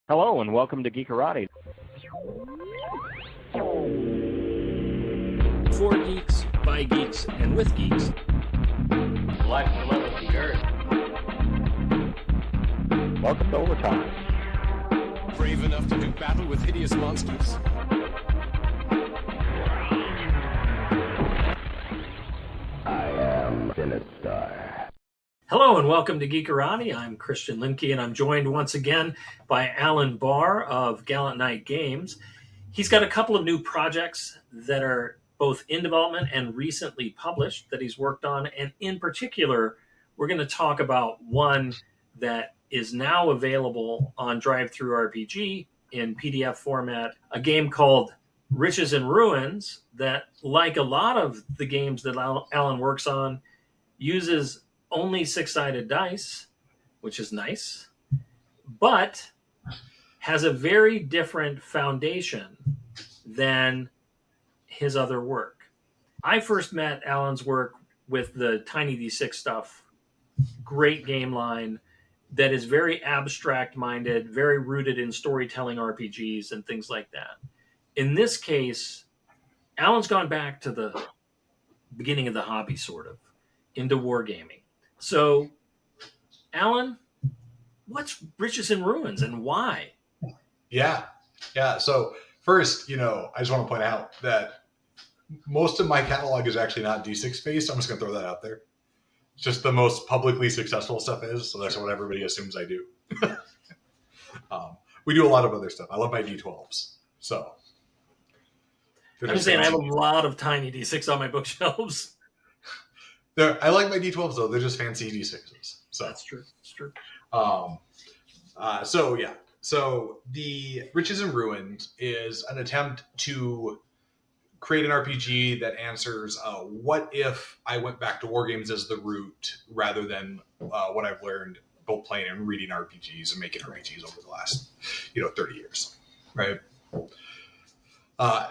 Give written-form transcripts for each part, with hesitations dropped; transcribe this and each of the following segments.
Hello and welcome to Geekarati. For geeks, by geeks, and with geeks. Life and love of the earth. Welcome to Overtime. Brave enough to do battle with hideous monsters. I am Sinistar. Hello and welcome to Geekarati. I'm Christian Limke and I'm joined once again by Alan Bahr of Gallant Games. He's got a couple of new projects that are both in development and recently published that he's worked on. And in particular, we're going to talk about one that is now available on Drive-Thru-RPG in PDF format, a game called Riches and Ruins that, like a lot of the games that Alan works on, uses only six-sided dice, which is nice, but has a very different foundation than his other work. I first met Alan's work with the Tiny D6 stuff. Great game line that is very abstract-minded, very rooted in storytelling RPGs and things like that. In this case, Alan's gone back to the beginning of the hobby, sort of, into wargaming. So, Alan, what's Riches and Ruins and why? Yeah. So first, I just want to point out that most of my catalog is actually not D6 based. I'm just going to throw that out there. It's just the most publicly successful stuff is, so that's what everybody assumes I do. We do a lot of other stuff. I love my D12s. So I'm just saying I have a lot of Tiny D6 on my bookshelves. I like my D12s though. They're just fancy D6s. So That's true. It's true. So the Riches and Ruins is an attempt to create an RPG that answers what if I went back to wargames as the root rather than what I've learned both playing and reading RPGs and making RPGs over the last 30 years, right?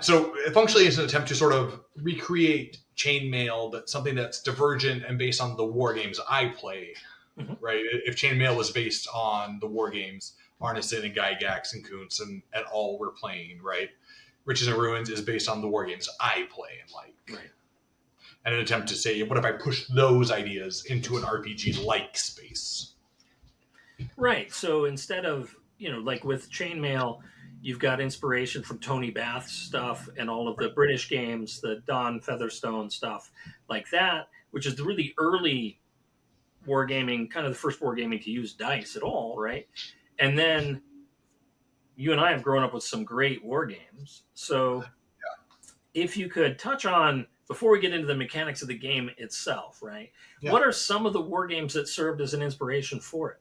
So functionally it's an attempt to sort of recreate chainmail, but something that's divergent and based on the war games I play, right? If chainmail was based on the war games, Arneson and Gygax and Kuntz and et al. Were playing, right? Riches and Ruins is based on the war games I play and like. Right. And an attempt to say, what if I push those ideas into an RPG-like space? Right. So instead of, like with chainmail, you've got inspiration from Tony Bath's stuff and all of the British games, the Don Featherstone stuff like that, which is the really early wargaming, kind of the first wargaming to use dice at all, right? And then you and I have grown up with some great war games. So if you could touch on, before we get into the mechanics of the game itself, right? Yeah. What are some of the war games that served as an inspiration for it?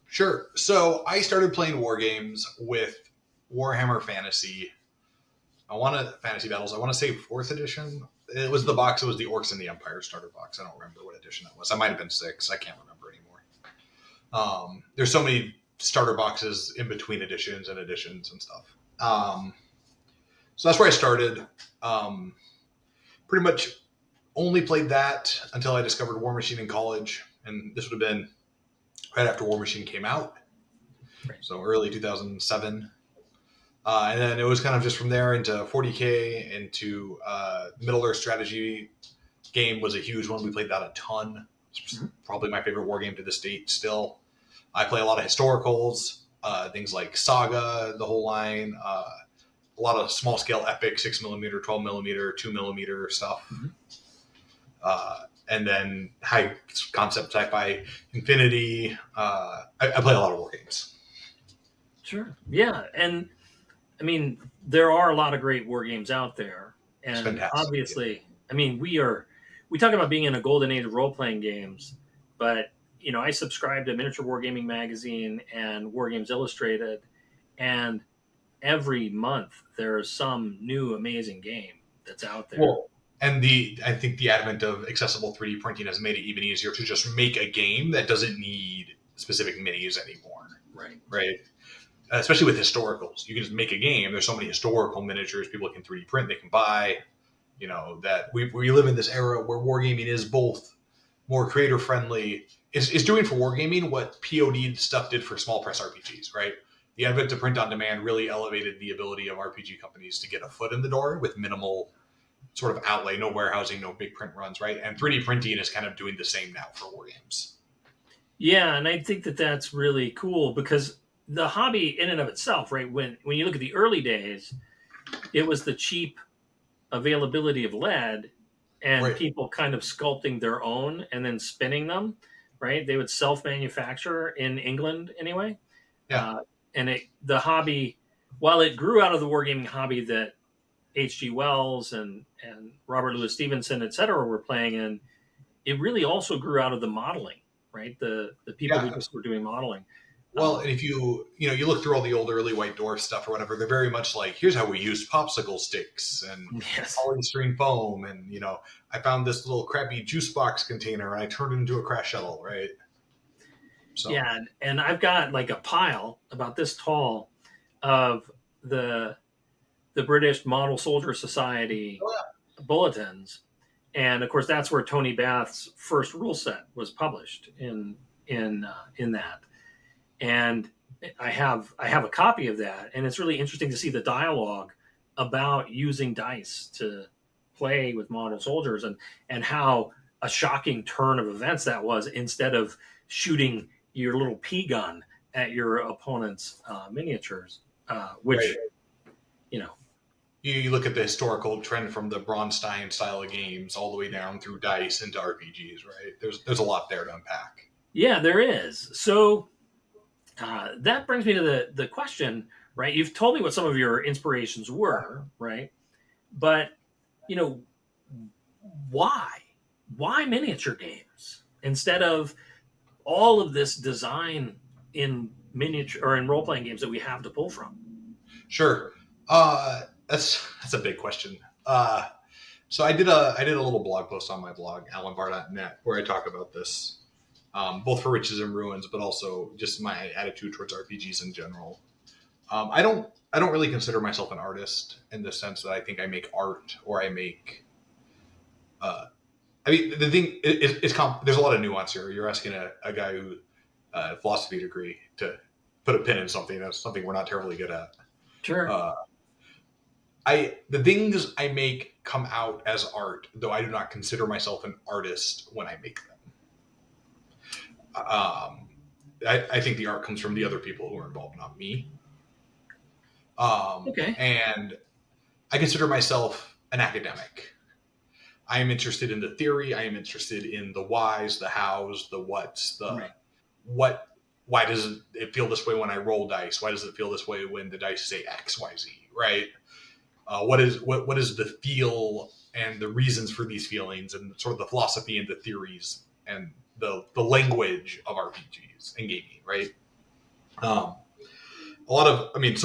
Sure. So I started playing war games with Warhammer Fantasy. Fantasy Battles. I want to say 4th edition. It was the box. It was the Orcs and the Empire starter box. I don't remember what edition that was. I might have been 6. I can't remember anymore. There's so many starter boxes in between editions and stuff. So that's where I started. Pretty much only played that until I discovered War Machine in college, and this would have been right after War Machine came out. Right. So early 2007. And then it was kind of just from there into 40K, into Middle Earth strategy game was a huge one. We played that a ton. It's probably my favorite war game to this date still. I play a lot of historicals, things like Saga, the whole line, a lot of small scale epic, 6mm, 12mm, 2mm stuff. And then high concept sci-fi, Infinity. I play a lot of war games. Sure. Yeah. And I mean, there are a lot of great war games out there. And obviously, I mean, we talk about being in a golden age of role-playing games, but I subscribe to Miniature Wargaming Magazine and War Games Illustrated, and every month there's some new amazing game that's out there. Well, and I think the advent of accessible 3D printing has made it even easier to just make a game that doesn't need specific minis anymore. Right. Especially with historicals, you can just make a game. There's so many historical miniatures people can 3D print. They can buy. That we live in this era where wargaming is both more creator friendly. It's doing for wargaming what POD stuff did for small press RPGs, right? the advent of print on demand really elevated the ability of RPG companies to get a foot in the door with minimal sort of outlay, no warehousing, no big print runs, right? And 3D printing is kind of doing the same now for war games. Yeah, and I think that that's really cool because the hobby in and of itself, right? When you look at the early days, it was the cheap availability of lead and Right. people kind of sculpting their own and then spinning them, right? They would self-manufacture in England anyway. Yeah. The hobby, while it grew out of the wargaming hobby that H.G. Wells and Robert Louis Stevenson, et cetera, were playing in, it really also grew out of the modeling, right? The people who just were doing modeling. Well, and if you look through all the old early White Dwarf stuff or whatever, they're very much like, here's how we used popsicle sticks and Yes. polystyrene foam, and I found this little crappy juice box container and I turned it into a crash shuttle, right? So. Yeah, and I've got like a pile about this tall of the British Model Soldier Society bulletins, and of course that's where Tony Bath's first rule set was published in that. And I have a copy of that, and it's really interesting to see the dialogue about using dice to play with model soldiers and how a shocking turn of events that was. Instead of shooting your little pea gun at your opponent's miniatures, which right. You look at the historical trend from the Bronstein style of games all the way down through dice into RPGs, right? There's a lot there to unpack. Yeah, there is. So that brings me to the question, right? You've told me what some of your inspirations were, right? But why miniature games instead of all of this design in miniature or in role playing games that we have to pull from? Sure. That's a big question. So I did a little blog post on my blog, alanbar.net, where I talk about this, both for Riches and Ruins, but also just my attitude towards RPGs in general. I don't really consider myself an artist in the sense that I think I make art or I make. The thing is, there's a lot of nuance here. You're asking a guy who philosophy degree to put a pin in something. That's something we're not terribly good at. Sure. The things I make come out as art, though I do not consider myself an artist when I make them. I think the art comes from the other people who are involved, not me. Okay. And I consider myself an academic. I am interested in the theory. I am interested in the whys, the hows, the whats, what. Why does it feel this way when I roll dice? Why does it feel this way when the dice say X, Y, Z? Right? What is the feel and the reasons for these feelings, and sort of the philosophy and the theories and the language of RPGs and gaming, right? So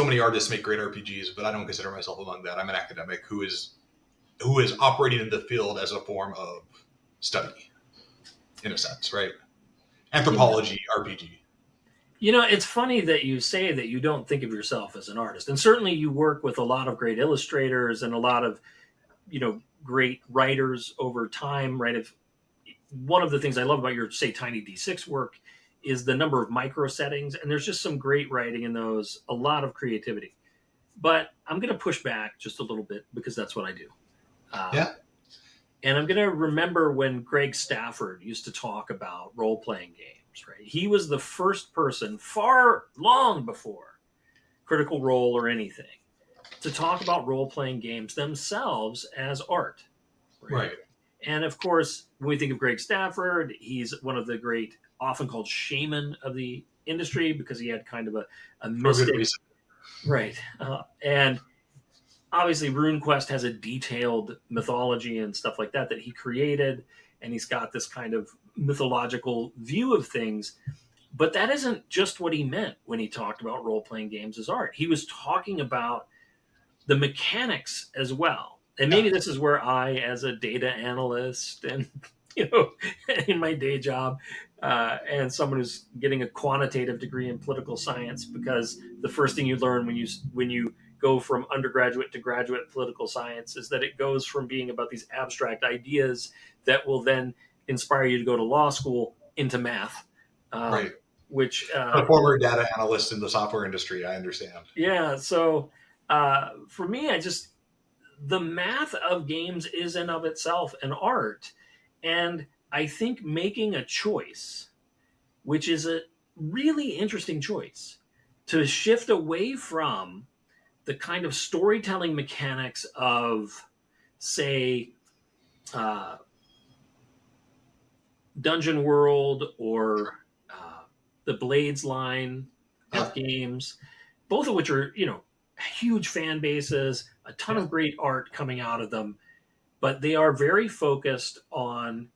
many artists make great RPGs, but I don't consider myself among that. I'm an academic who is operating in the field as a form of study, in a sense, right? Anthropology, RPG. It's funny that you say that you don't think of yourself as an artist. And certainly you work with a lot of great illustrators and a lot of, great writers over time, right? One of the things I love about your, say, Tiny D6 work is the number of micro settings. And there's just some great writing in those, a lot of creativity. But I'm going to push back just a little bit because that's what I do. Yeah. And I'm going to remember when Greg Stafford used to talk about role-playing games. Right? He was the first person, long before Critical Role or anything, to talk about role-playing games themselves as art. Right. And of course, when we think of Greg Stafford, he's one of the great, often called shaman of the industry because he had kind of a mystic. Right. And obviously, RuneQuest has a detailed mythology and stuff like that he created. And he's got this kind of mythological view of things. But that isn't just what he meant when he talked about role-playing games as art. He was talking about the mechanics as well. And maybe this is where I, as a data analyst and, in my day job, and someone who's getting a quantitative degree in political science, because the first thing you learn when you go from undergraduate to graduate political science is that it goes from being about these abstract ideas that will then inspire you to go to law school into math. Right. which A former data analyst in the software industry, I understand. yeah. So for me, the math of games is in of itself an art, and I think making a choice, which is a really interesting choice, to shift away from the kind of storytelling mechanics of, say, uh, Dungeon World or the Blades line of games, both of which are, huge fan bases, a ton of great art coming out of them, but they are very focused on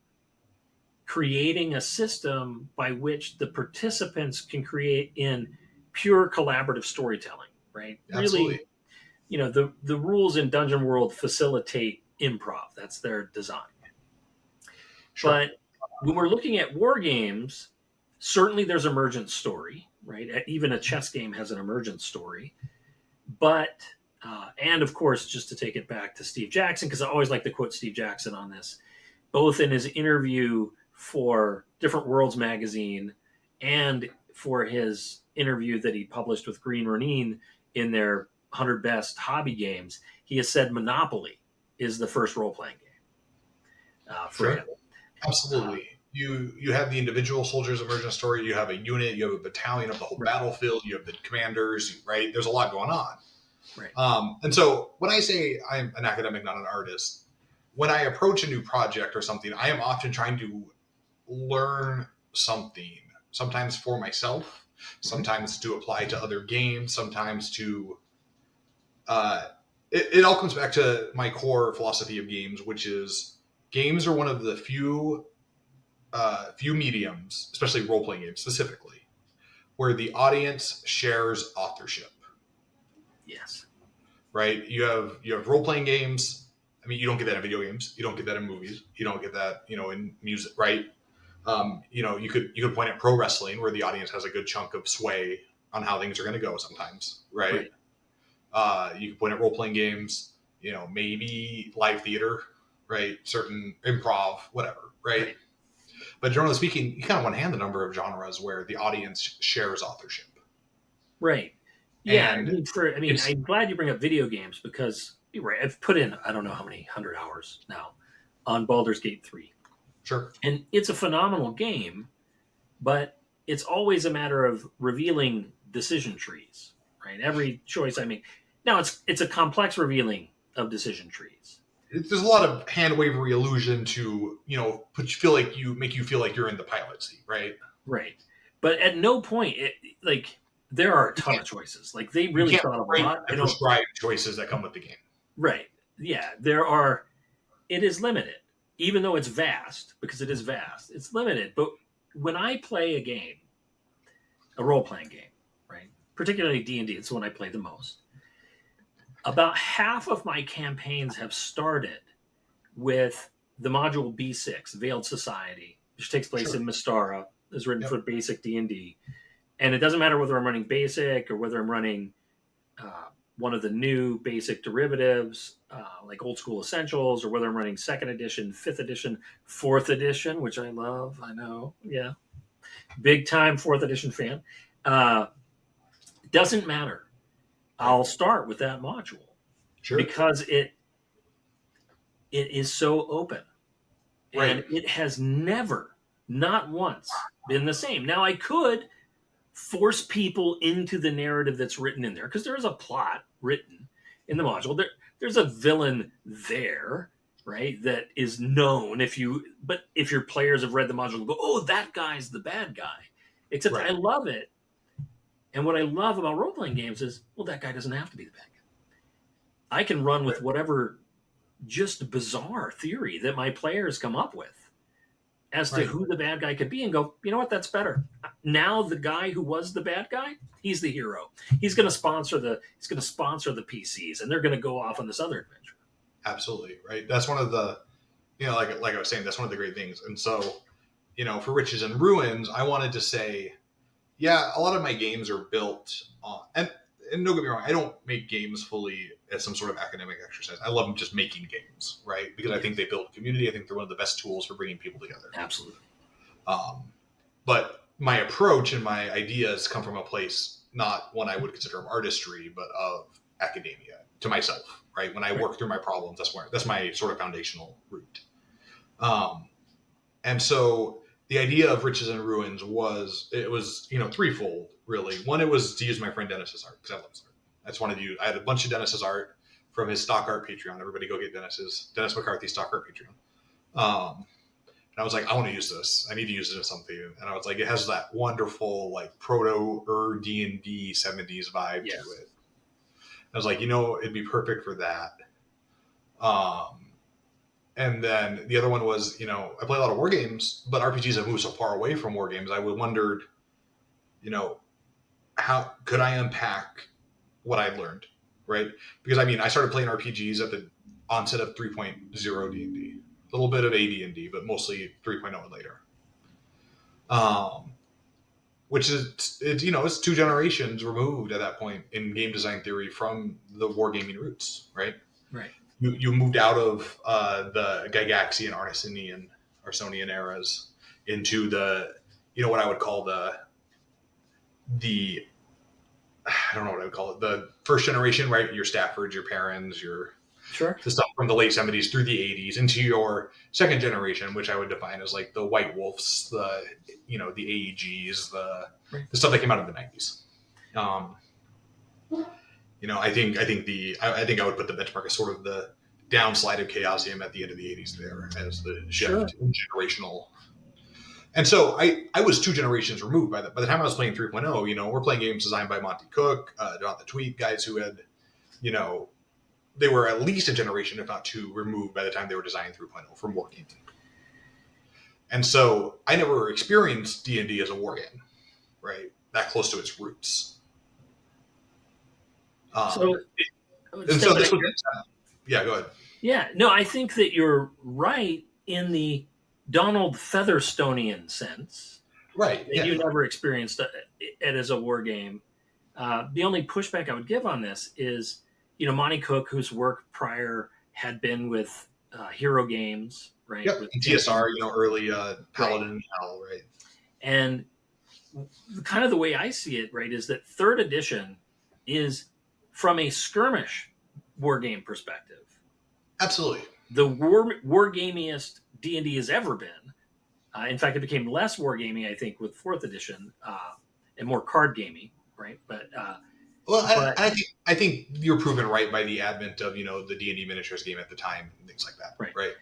creating a system by which the participants can create in pure collaborative storytelling, right? Absolutely. Really, the rules in Dungeon World facilitate improv. That's their design. Sure. But when we're looking at war games, certainly there's emergent story, right? Even a chess game has an emergent story. But, and of course, just to take it back to Steve Jackson, because I always like to quote Steve Jackson on this, both in his interview for Different Worlds magazine and for his interview that he published with Green Ronin in their 100 Best Hobby Games, he has said Monopoly is the first role-playing game for him. Absolutely. You have the individual soldiers emergent story, you have a unit, you have a battalion of the whole battlefield, you have the commanders, right? There's a lot going on. Right. And so when I say I'm an academic, not an artist, when I approach a new project or something, I am often trying to learn something, sometimes for myself, sometimes to apply to other games, sometimes to it all comes back to my core philosophy of games, which is games are one of the few mediums, especially role-playing games specifically, where the audience shares authorship. Yes. Right? You have role-playing games. I mean, you don't get that in video games. You don't get that in movies. You don't get that, in music, right? You could point at pro wrestling, where the audience has a good chunk of sway on how things are going to go sometimes, right? You can point at role-playing games, maybe live theater, right? Certain improv, whatever, right? But generally speaking, you kind of want to hand the number of genres where the audience shares authorship. Right. Yeah. And I'm glad you bring up video games, because you're right. I've put in, I don't know how many 100 hours now on Baldur's Gate 3. Sure. And it's a phenomenal game, but it's always a matter of revealing decision trees, right? Every choice I make. Now it's a complex revealing of decision trees. There's a lot of hand wavery illusion to, make you feel like you're in the pilot seat, right? Right. But at no point, there are a ton of choices. Like, they really thought of a lot. The prescribed choices that come with the game. Right. Yeah. There are. It is limited, even though it's vast, because it is vast. It's limited. But when I play a game, a role-playing game, right, particularly D&D, it's the one I play the most, about half of my campaigns have started with the module B6, Veiled Society, which takes place in Mystara, is written for basic D&D. And it doesn't matter whether I'm running basic or whether I'm running one of the new basic derivatives, like Old School Essentials, or whether I'm running 2nd edition, 5th edition, 4th edition, which I love. I know. Yeah. Big time 4th edition fan. Doesn't matter. I'll start with that module. Sure. Because it is so open. Right. And it has never, not once, been the same. Now, I could force people into the narrative that's written in there, because there is a plot written in the module. There's a villain there, right, that is known. But if your players have read the module, they'll go, oh, that guy's the bad guy. Except I love it. And what I love about role-playing games is, well, that guy doesn't have to be the bad guy. I can run with whatever just bizarre theory that my players come up with as to who the bad guy could be, and go, you know what, that's better. Now the guy who was the bad guy, he's the hero. He's going to sponsor the PCs, and they're going to go off on this other adventure. Absolutely, right. That's one of the, like I was saying, that's one of the great things. And so, for Riches and Ruins, I wanted to say, yeah, a lot of my games are built on, and don't get me wrong, I don't make games fully as some sort of academic exercise. I love just making games, right? Because I think they build community. I think they're one of the best tools for bringing people together. Absolutely. But my approach and my ideas come from a place not one I would consider of artistry, but of academia to myself. Right, when I work through my problems, that's my sort of foundational root. And so the idea of Riches and Ruins was threefold really. One, it was to use my friend Dennis's art because I love his art. I just wanted to use. I had a bunch of Dennis's art from his stock art Patreon. Everybody go get Dennis McCarthy stock art Patreon. And I was like, I want to use this. I need to use it in something. And I was like, it has that wonderful like proto D&D 70s vibe to it. I was like, it'd be perfect for that. And then the other one was, I play a lot of war games, but RPGs have moved so far away from war games. I wondered, how could I unpack what I learned, right? Because I started playing RPGs at the onset of 3.0 D&D, a little bit of AD&D, but mostly 3.0 and later. Which is, it's 2 generations removed at that point in game design theory from the wargaming roots, right? Right. You moved out of the Gygaxian, Arsonian eras into the, what I would call the I don't know what I would call it, the first generation, right? Your Staffords, your Perrins, the stuff from the late 70s through the 80s into your second generation, which I would define as like the White Wolves, the AEGs, the stuff that came out of the 90s. I think I would put the benchmark as sort of the downslide of Chaosium at the end of the 80s there as the shift in generational. And so I was 2 generations removed by that. By the time I was playing 3.0, we're playing games designed by Monty Cook, Jonathan Tweed, guys who had, they were at least a generation, if not 2, removed by the time they were designing 3.0 from wargaming. And so I never experienced D&D as a wargame, right? That close to its roots. Go ahead. Yeah, no, I think that you're right in the Donald Featherstonian sense. Right. That you never experienced it as a war game. The only pushback I would give on this is, Monty Cook, whose work prior had been with Hero Games, right? Yep. With TSR, early Paladin and Hell, right? And kind of the way I see it, right, is that 3rd edition is from a skirmish war game perspective. Absolutely. The war gamiest D&D has ever been. In fact, it became less wargaming, I think, with 4th edition and more card gaming, right? But I think you're proven right by the advent of the D&D miniatures game at the time and things like that, right?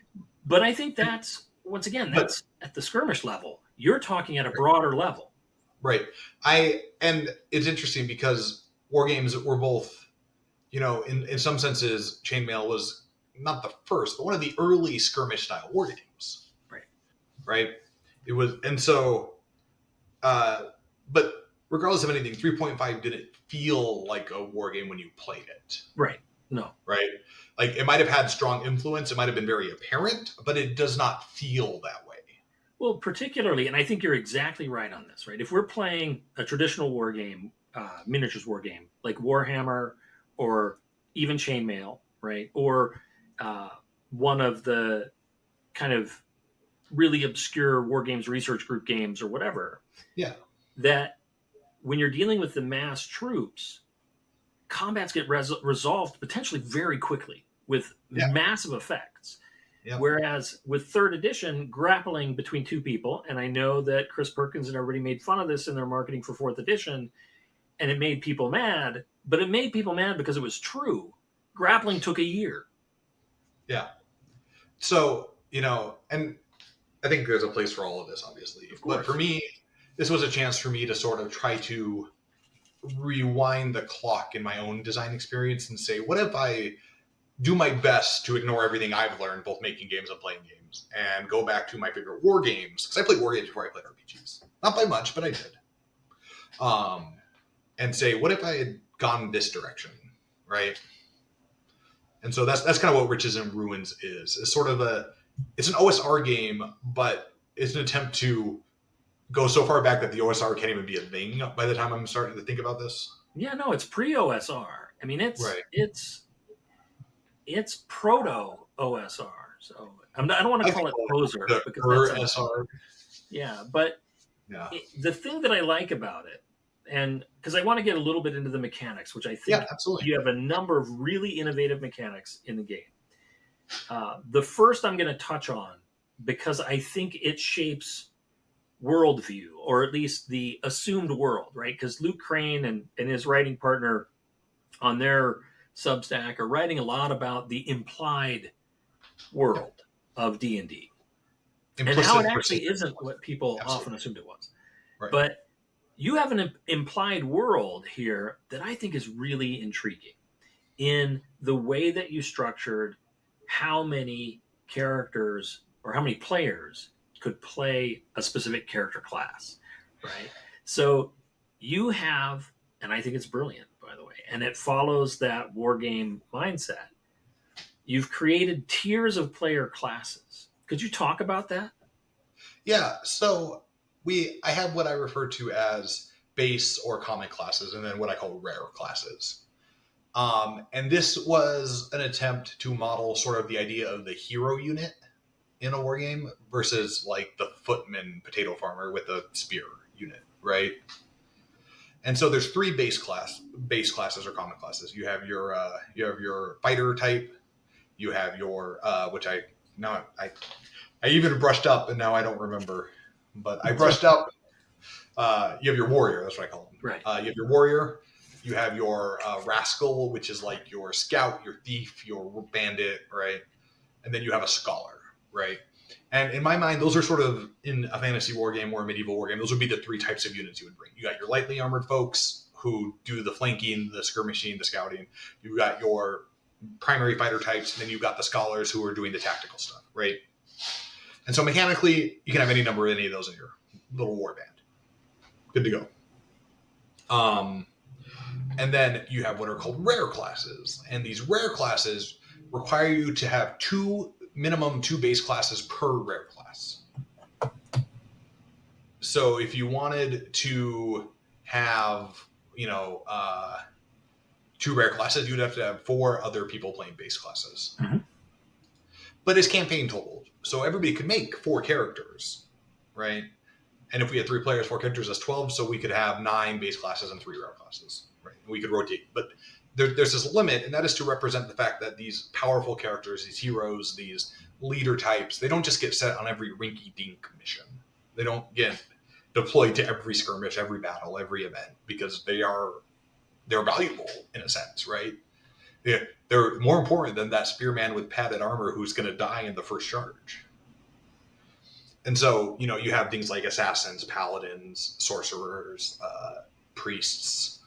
But I think that's that's at the skirmish level. You're talking at a broader level, right? And it's interesting because war games were both, in some senses, Chainmail was not the first, but one of the early skirmish style war games. Right. It was, and so, but regardless of anything, 3.5 didn't feel like a war game when you played it. Right. No. Right. Like it might have had strong influence. It might have been very apparent, but it does not feel that way. Well, particularly, and I think you're exactly right on this, right? If we're playing a traditional war game, miniatures war game, like Warhammer or even Chainmail, right? Or one of the kind of really obscure war games research group games or whatever. Yeah. That when you're dealing with the mass troops, combats get resolved potentially very quickly with massive effects. Yeah. Whereas with 3rd edition, grappling between 2 people, and I know that Chris Perkins and everybody made fun of this in their marketing for 4th edition, and it made people mad, but it made people mad because it was true. Grappling took a year. Yeah. So, and I think there's a place for all of this, obviously. But for me, this was a chance for me to sort of try to rewind the clock in my own design experience and say, what if I do my best to ignore everything I've learned, both making games and playing games, and go back to my favorite war games? Because I played war games before I played RPGs. Not by much, but I did. And say, what if I had gone this direction, right? And so that's kind of what Riches and Ruins is. It's sort of it's an OSR game, but it's an attempt to go so far back that the OSR can't even be a thing by the time I'm starting to think about this. Yeah, no, it's pre-OSR. I mean, it's proto-OSR. So I don't want to call it poser. Because that's SR. Yeah, but Yeah. The thing that I like about it, and because I want to get a little bit into the mechanics, which I think Yeah, absolutely. you have a number of really innovative mechanics in the game. The first I'm going to touch on, because I think it shapes worldview, or at least the assumed world, right? Because Luke Crane and his writing partner on their Substack are writing a lot about the implied world of D&D and how it actually isn't what people often assumed it was. Right. But you have an implied world here that I think is really intriguing in the way that you structured how many characters or how many players could play a specific character class, right? So you have, and I think it's brilliant, by the way, and it follows that war game mindset. You've created tiers of player classes. Could you talk about that? Yeah, so I have what I refer to as base or common classes, and then what I call rare classes. And this was an attempt to model sort of the idea of the hero unit in a war game versus like the footman potato farmer with a spear unit, right? And so there's three base classes or common classes. You have your fighter type, you have your which I even brushed up and now I don't remember, but I brushed up. You have your warrior, that's what I call them. Right. You have your warrior. You have your rascal, which is like your scout, your thief, your bandit, right? And then you have a scholar, right? And in my mind, those are sort of, in a fantasy war game or a medieval war game, those would be the three types of units you would bring. You got your lightly armored folks who do the flanking, the skirmishing, the scouting. You've got your primary fighter types, and then you've got the scholars who are doing the tactical stuff, right? And so mechanically, you can have any number of any of those in your little war band. Good to go. And then you have what are called rare classes. And these rare classes require you to have minimum two base classes per rare class. So if you wanted to have, two rare classes, you'd have to have 4 other people playing base classes. Mm-hmm. But it's campaign totaled. So everybody could make 4 characters, right? And if we had 3 players, 4 characters, that's 12. So we could have 9 base classes and 3 rare classes, right? We could rotate. But there's this limit, and that is to represent the fact that these powerful characters, these heroes, these leader types, they don't just get set on every rinky-dink mission. They don't get deployed to every skirmish, every battle, every event, because they're valuable in a sense, right? They're more important than that spearman with padded armor who's going to die in the first charge. And so, you have things like assassins, paladins, sorcerers, priests,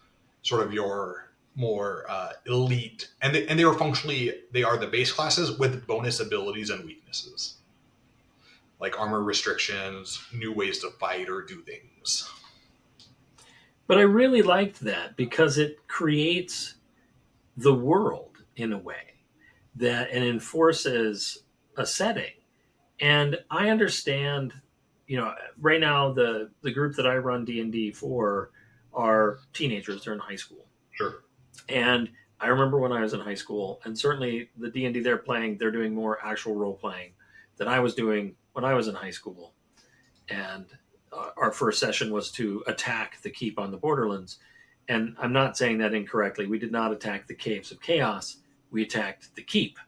sort of your more elite, and they are the base classes with bonus abilities and weaknesses, like armor restrictions, new ways to fight or do things. But I really liked that because it creates the world in a way that and enforces a setting. And I understand, right now the group that I run D&D for are teenagers. They're in high school. Sure. And I remember when I was in high school, and certainly the D&D they're playing, they're doing more actual role playing than I was doing when I was in high school. And our first session was to attack the keep on the Borderlands. And I'm not saying that incorrectly. We did not attack the Caves of Chaos. We attacked the keep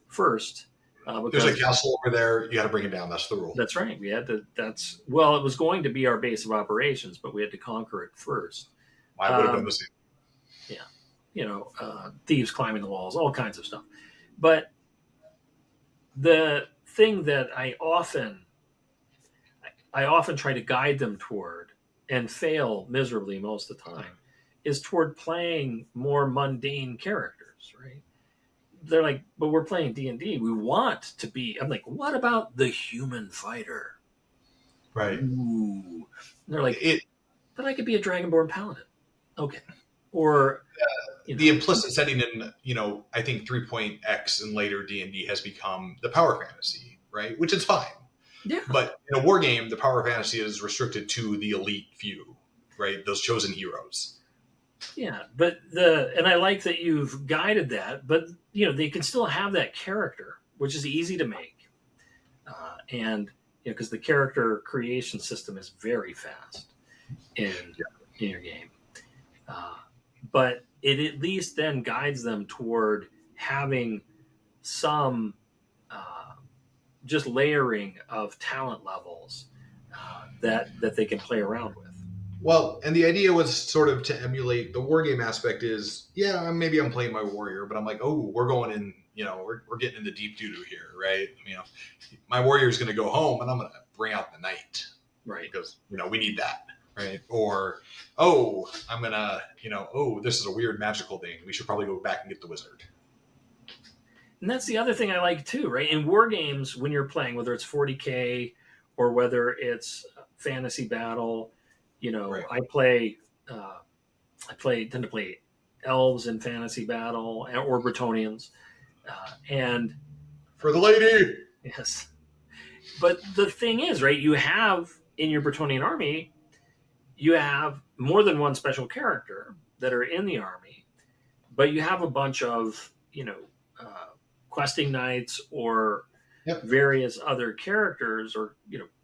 first. There's a castle over there. You got to bring it down. That's the rule. That's right. We had to. It was going to be our base of operations, but we had to conquer it first. I would have done the same. Yeah, thieves climbing the walls, all kinds of stuff. But the thing that I often try to guide them toward, and fail miserably most of the time, is toward playing more mundane characters, right? They're like, but we're playing D&D. We want to be. I'm like, what about the human fighter? Right. Ooh. And they're like, but I could be a Dragonborn paladin. Okay. Or the implicit setting in, I think 3.x and later D&D has become the power fantasy, right? Which is fine. Yeah. But in a war game, the power fantasy is restricted to the elite few, right? Those chosen heroes. Yeah, but and I like that you've guided that, but they can still have that character, which is easy to make, and because the character creation system is very fast in your game. But it at least then guides them toward having some just layering of talent levels that they can play around with. Well, and the idea was sort of to emulate the wargame aspect is, maybe I'm playing my warrior, but I'm like, oh, we're going in, we're getting in the deep doo-doo here, right? My warrior is going to go home and I'm going to bring out the knight. Right. Because, we need that, right? Or, oh, I'm going to, this is a weird magical thing. We should probably go back and get the wizard. And that's the other thing I like too, right? In war games, when you're playing, whether it's 40K or whether it's fantasy battle, right. I tend to play elves in fantasy battle or Bretonians, and for the lady. Yes, but the thing is, right? You have in your Bretonian army, you have more than one special character that are in the army, but you have a bunch of questing knights or various other characters or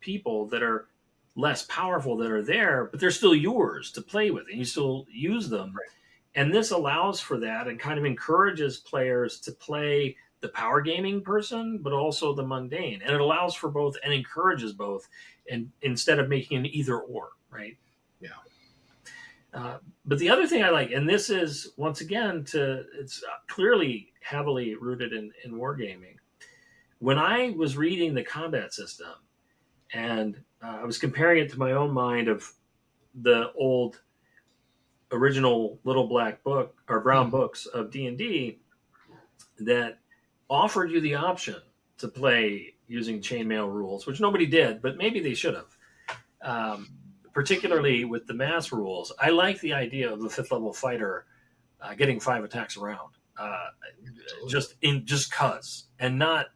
people that are less powerful that are there, but they're still yours to play with and you still use them. Right. And this allows for that and kind of encourages players to play the power gaming person, but also the mundane. And it allows for both and encourages both, and instead of making an either or, right? Yeah. But the other thing I like, and this is once again it's clearly heavily rooted in wargaming. When I was reading the combat system, and I was comparing it to my own mind of the old original little black book or brown books of D&D that offered you the option to play using chainmail rules, which nobody did, but maybe they should have. Particularly with the mass rules, I like the idea of the 5th level fighter getting 5 attacks around, just cause, and not.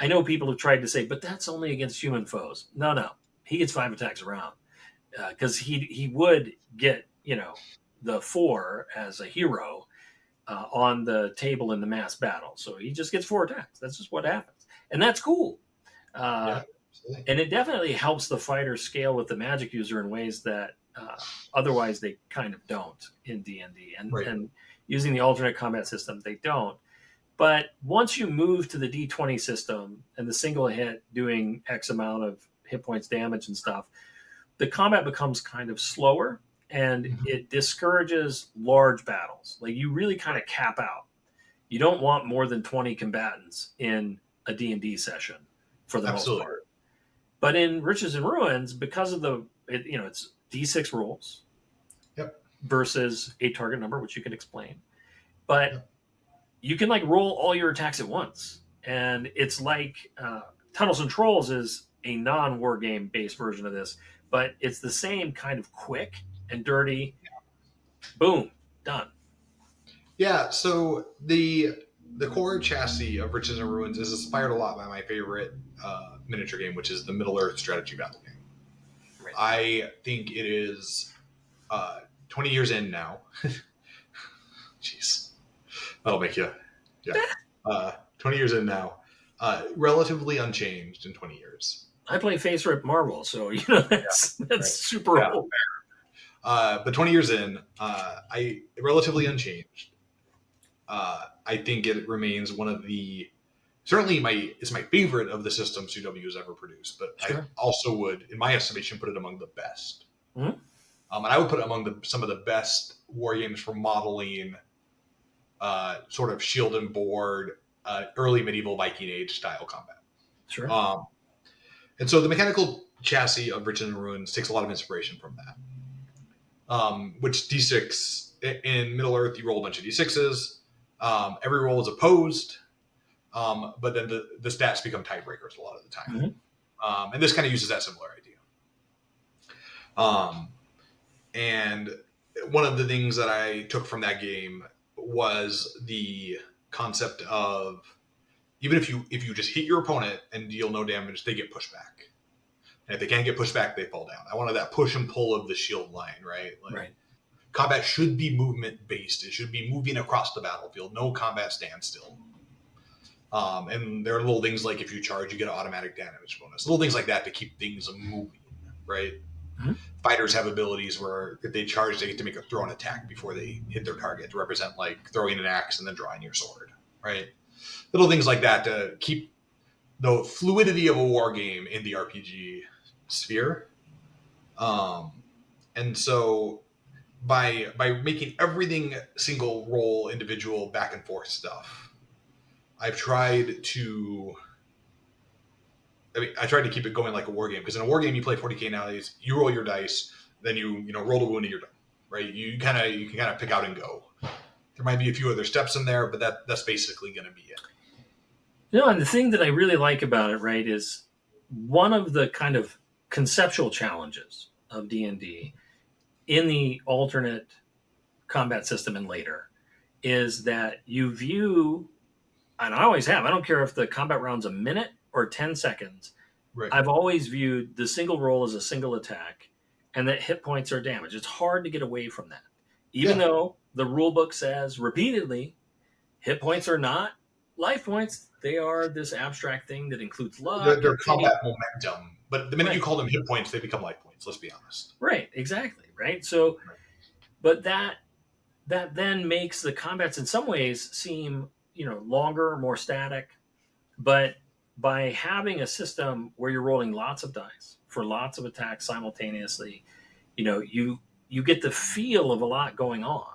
I know people have tried to say, but that's only against human foes. No, he gets 5 attacks around because he would get the 4 as a hero on the table in the mass battle. So he just gets 4 attacks. That's just what happens, and that's cool. And it definitely helps the fighter scale with the magic user in ways that otherwise they kind of don't in D&D. And using the alternate combat system, they don't. But once you move to the D20 system and the single hit doing X amount of hit points damage and stuff, the combat becomes kind of slower and it discourages large battles. Like you really kind of cap out. You don't want more than 20 combatants in a D&D session for the most part. But in Riches and Ruins, because of it's D6 rolls versus a target number, which you can explain. But you can roll all your attacks at once. And it's like Tunnels and Trolls is a non-war game based version of this, but it's the same kind of quick and dirty. Boom, done. Yeah, so the core chassis of Riches and Ruins is inspired a lot by my favorite miniature game, which is the Middle-earth strategy battle game. Right. I think it is 20 years in now. Jeez. That'll make you, 20 years in now, relatively unchanged in 20 years. I play Face Rip Marvel, so that's super old. But 20 years in, I relatively unchanged. I think it remains one of the certainly it's my favorite of the systems CW has ever produced. But I also would, in my estimation, put it among the best. Mm-hmm. And I would put it among some of the best war games for modeling. Sort of shield and board, early medieval Viking Age style combat. Sure. And so the mechanical chassis of Riches and Ruins takes a lot of inspiration from that. Which D6 in Middle Earth, you roll a bunch of D6s. Every roll is opposed, but then the stats become tiebreakers a lot of the time. Mm-hmm. And this kind of uses that similar idea. And one of the things that I took from that game was the concept of even if you just hit your opponent and deal no damage, they get pushed back. And if they can't get pushed back, they fall down. I wanted that push and pull of the shield line, right? Right. Combat should be movement based. It should be moving across the battlefield. No combat standstill. And there are little things like if you charge, you get an automatic damage bonus. Little things like that to keep things moving, right? Mm-hmm. Fighters have abilities where if they charge, they get to make a throw and attack before they hit their target to represent like throwing an axe and then drawing your sword, right? Little things like that to keep the fluidity of a war game in the RPG sphere. And so by making everything single roll, individual, back and forth stuff, I tried to keep it going like a war game, because in a war game you play 40k nowadays. You roll your dice, then you roll the wound and you're done, right? You can kind of pick out and go. There might be a few other steps in there, but that's basically going to be it. And the thing that I really like about it, right, is one of the kind of conceptual challenges of D&D in the alternate combat system and later is that you view, and I always have, I don't care if the combat round's a minute or 10 seconds, right. I've always viewed the single roll as a single attack and that hit points are damage. It's hard to get away from that. Even though the rule book says repeatedly, hit points are not life points. They are this abstract thing that includes luck. They're combat momentum. But the minute you call them hit points, they become life points. Let's be honest. Right, exactly. Right. So, but that then makes the combats in some ways seem, longer, more static. But by having a system where you're rolling lots of dice for lots of attacks simultaneously, you get the feel of a lot going on.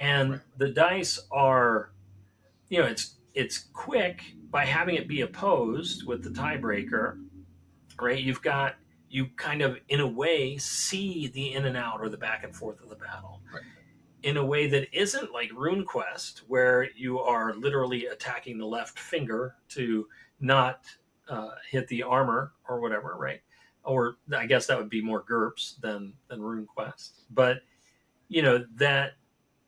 And the dice are, it's quick by having it be opposed with the tiebreaker, right? You kind of, in a way, see the in and out or the back and forth of the battle in a way that isn't like RuneQuest, where you are literally attacking the left finger to not hit the armor or whatever, right? Or I guess that would be more GURPS than RuneQuest. But, that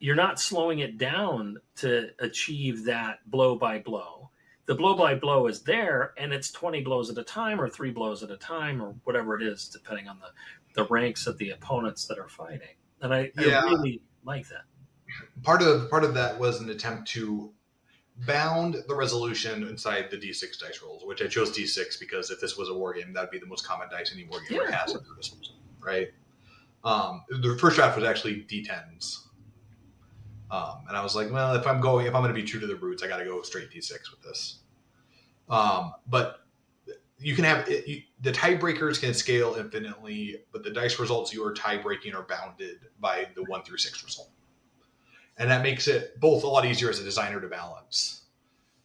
you're not slowing it down to achieve that blow by blow. The blow by blow is there, and it's 20 blows at a time or 3 blows at a time or whatever it is, depending on the ranks of the opponents that are fighting. And I really like that. Part of that was an attempt to bound the resolution inside the D6 dice rolls, which I chose D6 because if this was a war game, that would be the most common dice any war gamer has at their disposal, right? The first draft was actually D10s. And I was like, well, if I'm going to be true to the roots, I got to go straight D6 with this. But you can have the tiebreakers can scale infinitely, but the dice results you are tie breaking are bounded by the 1 through 6 result. And that makes it both a lot easier as a designer to balance,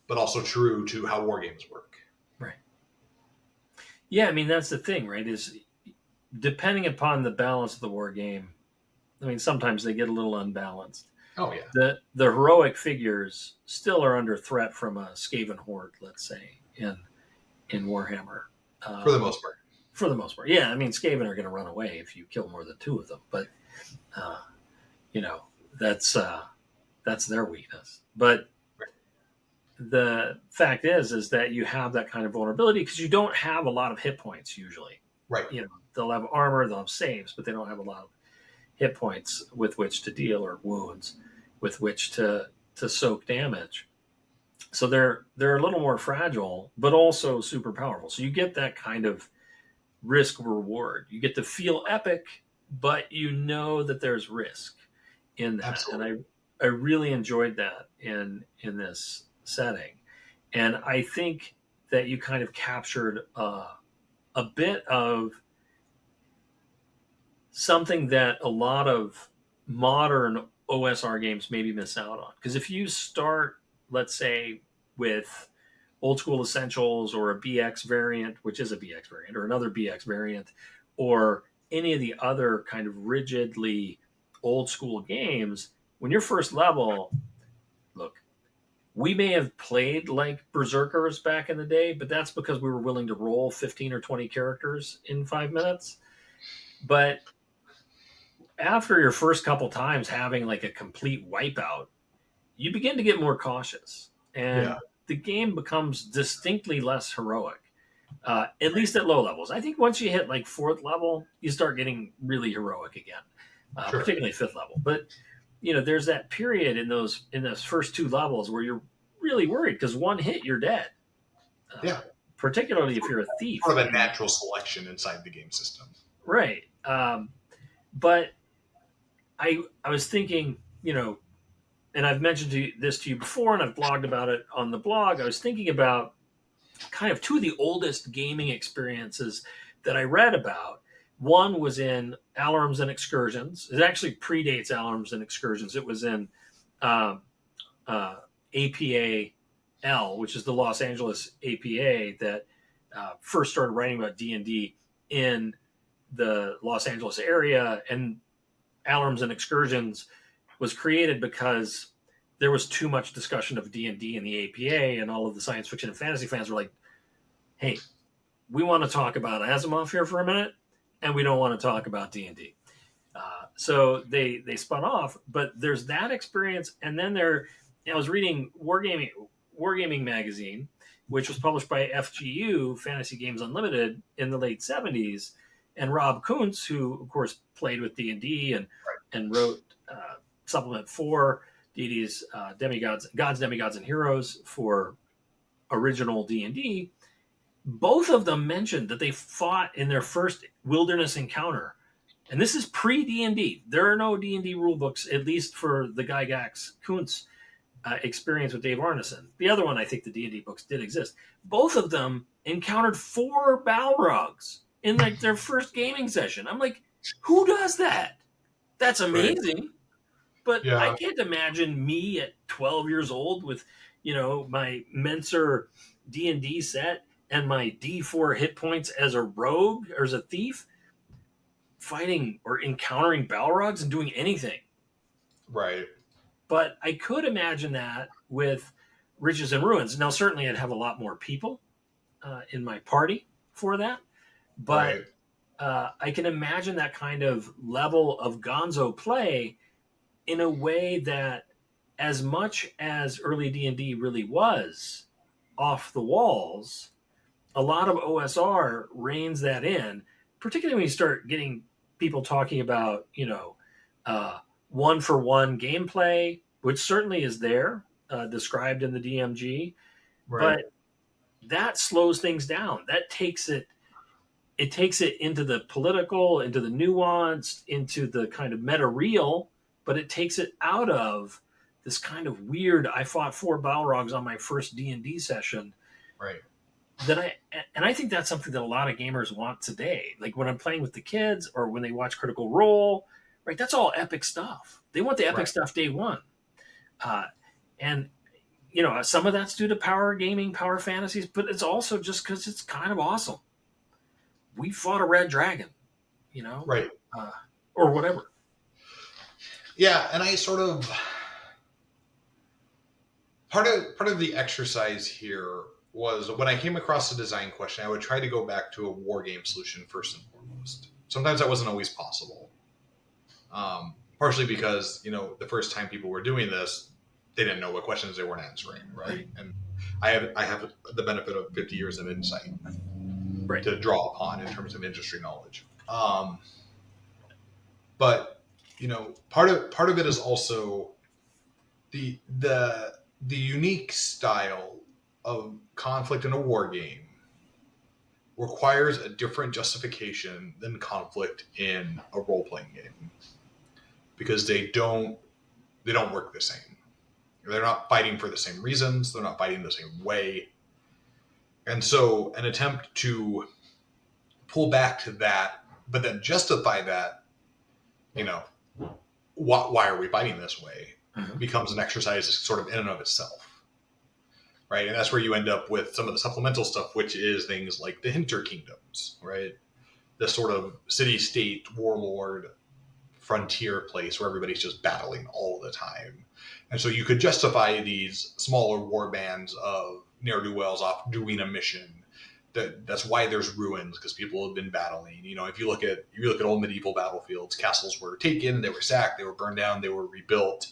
but also true to how war games work. Right. Yeah, I mean, that's the thing, right? Is depending upon the balance of the war game, I mean, sometimes they get a little unbalanced. Oh, yeah. The heroic figures still are under threat from a Skaven horde, let's say, in Warhammer. For the most part. For the most part. Yeah, I mean, Skaven are going to run away if you kill more than 2 of them. But, that's their weakness. But the fact is that you have that kind of vulnerability because you don't have a lot of hit points usually. Right. They'll have armor, they'll have saves, but they don't have a lot of hit points with which to deal or wounds with which to soak damage. So they're a little more fragile, but also super powerful. So you get that kind of risk reward. You get to feel epic, but you know that there's risk in that. Absolutely. And I really enjoyed that in this setting. And I think that you kind of captured a bit of something that a lot of modern OSR games maybe miss out on. Because if you start, let's say, with Old School Essentials or a BX variant, which is a BX variant, or another BX variant, or any of the other kind of rigidly old school games, when you're first level, look, we may have played like Berserkers back in the day, but that's because we were willing to roll 15 or 20 characters in 5 minutes. But after your first couple times having like a complete wipeout, you begin to get more cautious. And the game becomes distinctly less heroic, at least at low levels. I think once you hit like 4th level, you start getting really heroic again, particularly 5th level. But, there's that period in those first 2 levels where you're really worried because one hit, you're dead. Yeah. Particularly if you're a thief. Sort of a natural selection inside the game system. Right. But I was thinking, and I've mentioned this to you before, and I've blogged about it on the blog. I was thinking about kind of two of the oldest gaming experiences that I read about. One was in Alarms and Excursions. It actually predates Alarms and Excursions. It was in APA-L, which is the Los Angeles APA that first started writing about D&D in the Los Angeles area. And Alarms and Excursions was created because there was too much discussion of D&D in the APA, and all of the science fiction and fantasy fans were like, hey, we want to talk about Asimov here for a minute, and we don't want to talk about D&D. So they spun off, but there's that experience. And then I was reading Wargaming magazine, which was published by FGU, Fantasy Games Unlimited, in the late 70s. And Rob Kuntz, who, of course, played with D&D and wrote Supplement 4, Deities, Demigods, Gods, Demigods, and Heroes for original D&D, both of them mentioned that they fought in their first wilderness encounter. And this is pre-D&D. There are no D&D rule books, at least for the Gygax Kuntz experience with Dave Arneson. The other one, I think the D&D books did exist. Both of them encountered 4 Balrogs in their first gaming session. I'm like, who does that? That's amazing. Right. But yeah. I can't imagine me at 12 years old with, my Menser D&D set and my D4 hit points as a rogue or as a thief fighting or encountering Balrogs and doing anything. Right. But I could imagine that with Riches and Ruins. Now, certainly I'd have a lot more people in my party for that. But I can imagine that kind of level of gonzo play in a way that, as much as early D&D really was off the walls, a lot of OSR reins that in, particularly when you start getting people talking about, one-for-one gameplay, which certainly is there, described in the DMG. Right. But that slows things down. That takes it into the political, into the nuanced, into the kind of meta-real, but it takes it out of this kind of weird, I fought 4 Balrogs on my first D&D session. Right. I think that's something that a lot of gamers want today. Like when I'm playing with the kids or when they watch Critical Role, right? That's all epic stuff. They want the epic stuff day one. And, some of that's due to power gaming, power fantasies, but it's also just because it's kind of awesome. We fought a red dragon, right. Or whatever. Yeah. And I sort of, part of the exercise here was when I came across a design question, I would try to go back to a war game solution first and foremost. Sometimes that wasn't always possible. Partially because, the first time people were doing this, they didn't know what questions they weren't answering, right? And I have the benefit of 50 years of insight to draw upon in terms of industry knowledge. But, part of it is also the unique style of conflict in a war game requires a different justification than conflict in a role-playing game, because they don't work the same. They're not fighting for the same reasons. They're not fighting the same way. And so an attempt to pull back to that, but then justify that, why are we fighting this way, becomes an exercise sort of in and of itself. Right. And that's where you end up with some of the supplemental stuff, which is things like the Hinter Kingdoms, right? This sort of city-state warlord frontier place where everybody's just battling all the time. And so you could justify these smaller war bands of ne'er-do-wells off doing a mission. That's why there's ruins, because people have been battling. If you look at old medieval battlefields, castles were taken, they were sacked, they were burned down, they were rebuilt.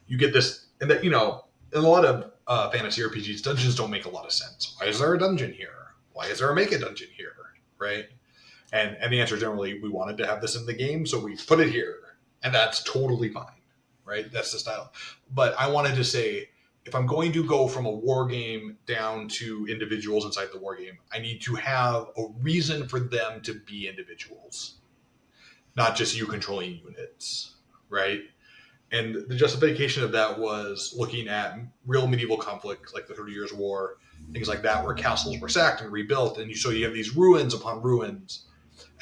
You get this, and that, in a lot of fantasy RPGs, dungeons don't make a lot of sense. Why is there a dungeon here? Why is there a make a dungeon here? Right? And the answer is generally, we wanted to have this in the game, so we put it here. And that's totally fine. Right? That's the style. But I wanted to say, if I'm going to go from a war game down to individuals inside the war game, I need to have a reason for them to be individuals, not just you controlling units, right? And the justification of that was looking at real medieval conflict, like the 30 Years' War, things like that, where castles were sacked and rebuilt, and so you have these ruins upon ruins,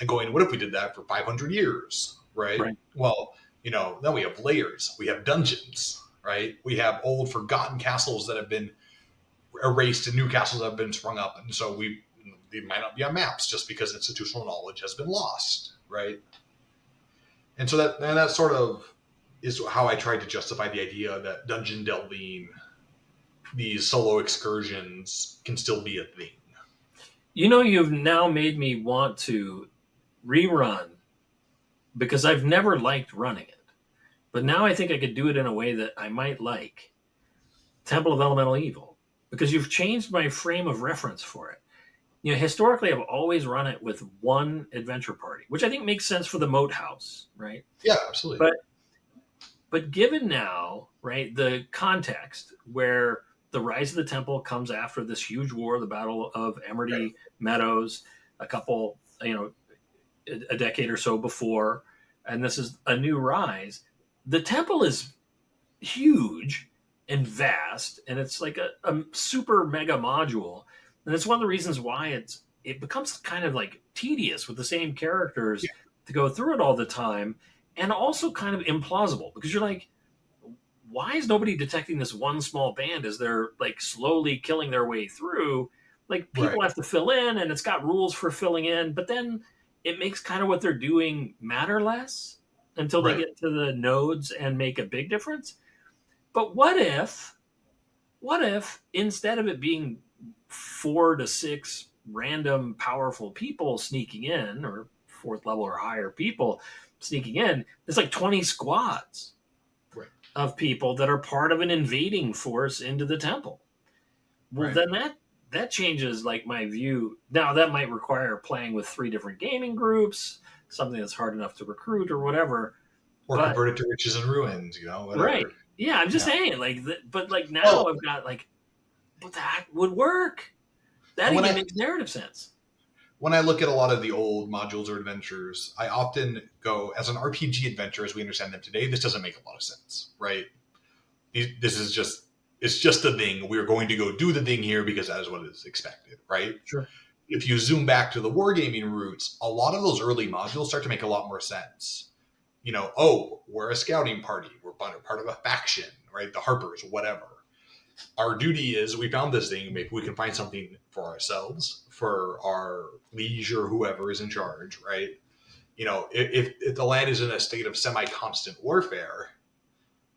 and going, what if we did that for 500 years, right? Well, then we have layers, we have dungeons, right? We have old forgotten castles that have been erased and new castles that have been sprung up, and so they might not be on maps just because institutional knowledge has been lost, right? And so that sort of is how I tried to justify the idea that dungeon delving, these solo excursions, can still be a thing. You've now made me want to rerun, because I've never liked running it. But now I think I could do it in a way that I might like Temple of Elemental Evil, because you've changed my frame of reference for it. Historically, I've always run it with one adventure party, which I think makes sense for the Moat House, right? Yeah, absolutely. But given now, right, the context where the Rise of the Temple comes after this huge war, the Battle of Emerdy Meadows, a couple, a decade or so before, and this is a new rise. The temple is huge and vast, and it's like a super mega module, and it's one of the reasons why it becomes kind of like tedious with the same characters to go through it all the time, and also kind of implausible, because you're like, why is nobody detecting this one small band as they're like slowly killing their way through? Like, people have to fill in, and it's got rules for filling in, but then it makes kind of what they're doing matter less until they get to the nodes and make a big difference. But what if instead of it being 4 to 6 random powerful people sneaking in, or 4th level or higher people sneaking in, there's like 20 squads of people that are part of an invading force into the temple? Well, then that changes like my view. Now that might require playing with 3 different gaming groups, something that's hard enough to recruit or whatever. Or convert it to Riches and Ruins, whatever. Right. Yeah, I'm just saying, but now I've got but that would work. That even makes narrative sense. When I look at a lot of the old modules or adventures, I often go, as an RPG adventure, as we understand them today, this doesn't make a lot of sense, right? This is it's just a thing. We're going to go do the thing here because that is what is expected, right? Sure. If you zoom back to the wargaming roots, a lot of those early modules start to make a lot more sense. We're a scouting party. We're part of a faction, right? The Harpers, whatever. Our duty is, we found this thing, maybe we can find something for ourselves, for our liege or whoever is in charge, right? If the land is in a state of semi-constant warfare,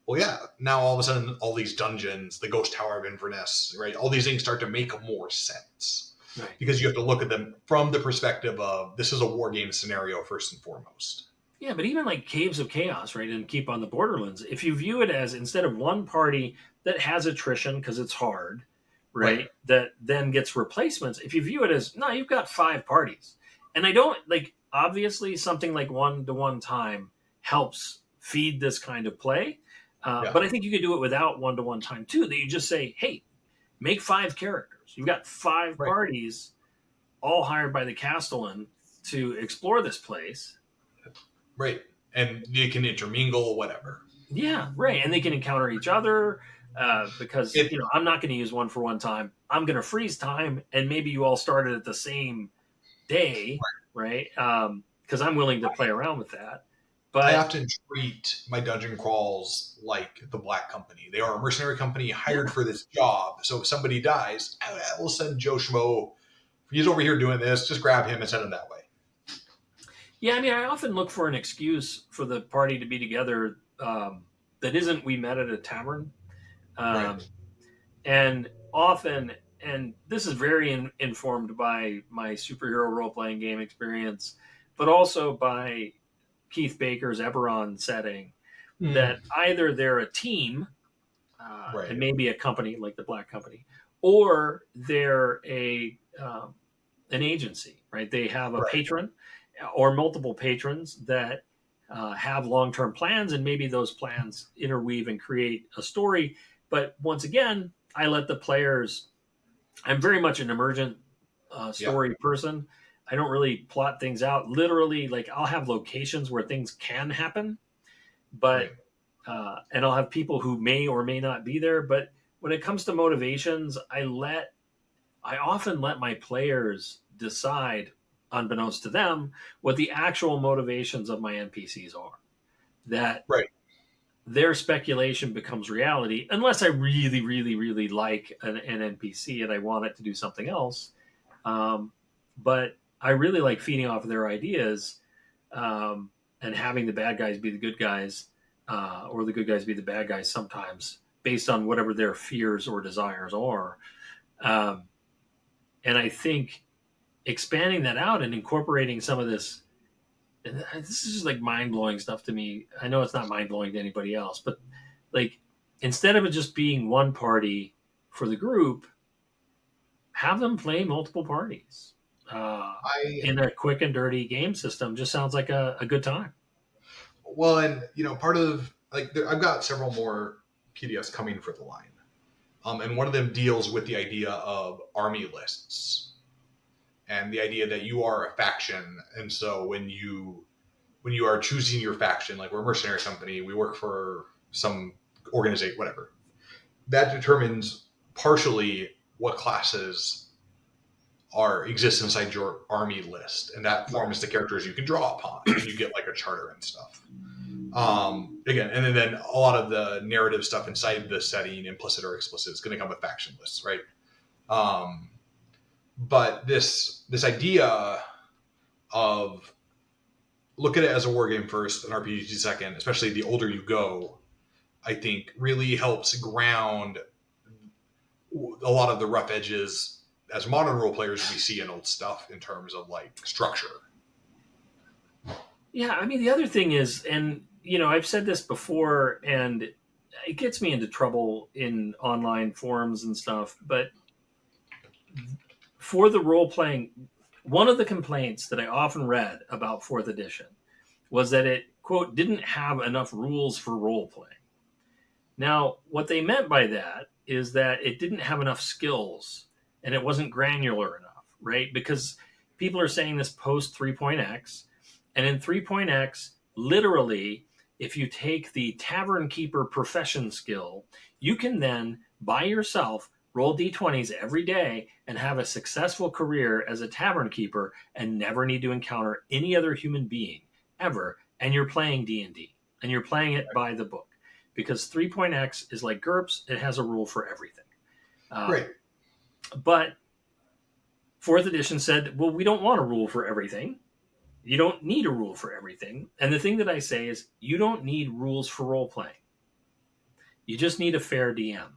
well, yeah, now all of a sudden, all these dungeons, the Ghost Tower of Inverness, right? All these things start to make more sense. Right. Because you have to look at them from the perspective of, this is a war game scenario first and foremost. Yeah, but even like Caves of Chaos, right, and Keep on the Borderlands, if you view it as, instead of one party that has attrition because it's hard, right, that then gets replacements, if you view it as, no, you've got 5 parties. And I don't, obviously something like one-to-one time helps feed this kind of play. But I think you could do it without one-to-one time too, that you just say, hey, make 5 characters. You've got 5 parties all hired by the Castellan to explore this place. Right. And you can intermingle, whatever. Yeah, right. And they can encounter each other because, I'm not going to use one for one time. I'm going to freeze time, and maybe you all started at the same day, right? Because I'm willing to play around with that. But I often treat my dungeon crawls like the Black Company. They are a mercenary company hired for this job. So if somebody dies, we'll send Joe Schmo. He's over here doing this. Just grab him and send him that way. Yeah, I often look for an excuse for the party to be together that isn't we met at a tavern. And often, and this is very informed by my superhero role-playing game experience, but also by Keith Baker's Eberron setting, that either they're a team, and maybe a company like the Black Company, or they're an agency, right? They have a patron or multiple patrons that have long-term plans, and maybe those plans interweave and create a story But once again, I let the players. I'm very much an emergent story person. I don't really plot things out. Literally, like I'll have locations where things can happen, but and I'll have people who may or may not be there. But when it comes to motivations, I often let my players decide, unbeknownst to them, what the actual motivations of my NPCs are. That Right. their speculation becomes reality, unless I really, really, really like an NPC and I want it to do something else. But I really like feeding off of their ideas and having the bad guys be the good guys or the good guys be the bad guys sometimes based on whatever their fears or desires are. And I think expanding that out and incorporating some of this, and this is just like mind-blowing stuff to me. I know it's not mind-blowing to anybody else, but like instead of it just being one party for the group, have them play multiple parties in a quick and dirty game system. Just sounds like a good time. Well, and part of I've got several more PDFs coming for the line, and one of them deals with the idea of army lists and the idea that you are a faction, and so when you are choosing your faction, like we're a mercenary company, we work for some organization, whatever, that determines partially what classes exist inside your army list, and that forms the characters you can draw upon, and you get like a charter and stuff. Again, and then a lot of the narrative stuff inside the setting, implicit or explicit, is going to come with faction lists, right? But this idea of look at it as a war game first, an RPG second, especially the older you go, I think really helps ground a lot of the rough edges as modern role players we see in old stuff in terms of like structure. Yeah, I mean the other thing is, and I've said this before, and it gets me into trouble in online forums and stuff, but for the role playing, one of the complaints that I often read about 4th edition was that it, quote, didn't have enough rules for role playing. Now, what they meant by that is that it didn't have enough skills and it wasn't granular enough, right? Because people are saying this post 3.x, and in 3.x, literally, if you take the tavern keeper profession skill, you can then, by yourself, roll d20s every day and have a successful career as a tavern keeper and never need to encounter any other human being ever. And you're playing D&D, and you're playing it by the book, because 3.x is like GURPS. It has a rule for everything. Right. But 4th edition said, well, we don't want a rule for everything. You don't need a rule for everything. And the thing that I say is you don't need rules for role playing. You just need a fair DM.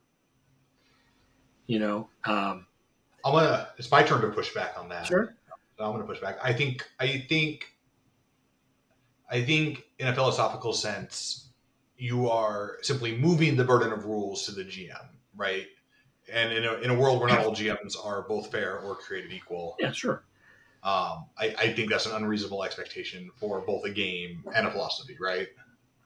It's my turn to push back on that. Sure. I'm going to push back. I think in a philosophical sense, you are simply moving the burden of rules to the GM, right? And in a world where not all GMs are both fair or created equal. Yeah, sure. I think that's an unreasonable expectation for both a game and a philosophy, right?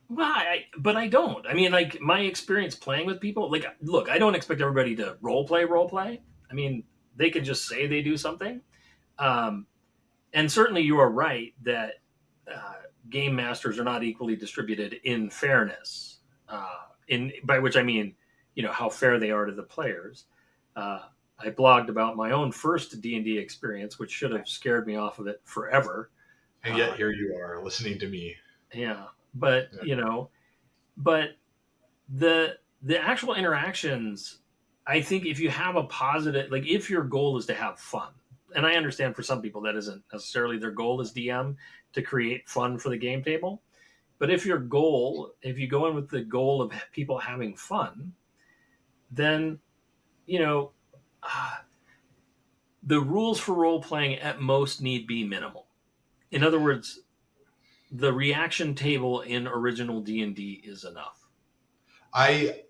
Well, but I don't. I mean, like my experience playing with people, like, look, I don't expect everybody to role play. I mean, they can just say they do something. And certainly you are right that game masters are not equally distributed in fairness, by which I mean, how fair they are to the players. I blogged about my own first D&D experience, which should have scared me off of it forever. And yet here you are listening to me. Yeah. But, but the actual interactions, I think if you have a positive, like if your goal is to have fun, and I understand for some people that isn't necessarily their goal as DM to create fun for the game table. But if you go in with the goal of people having fun, then, the rules for role playing at most need be minimal. In other words, the reaction table in original D&D is enough. I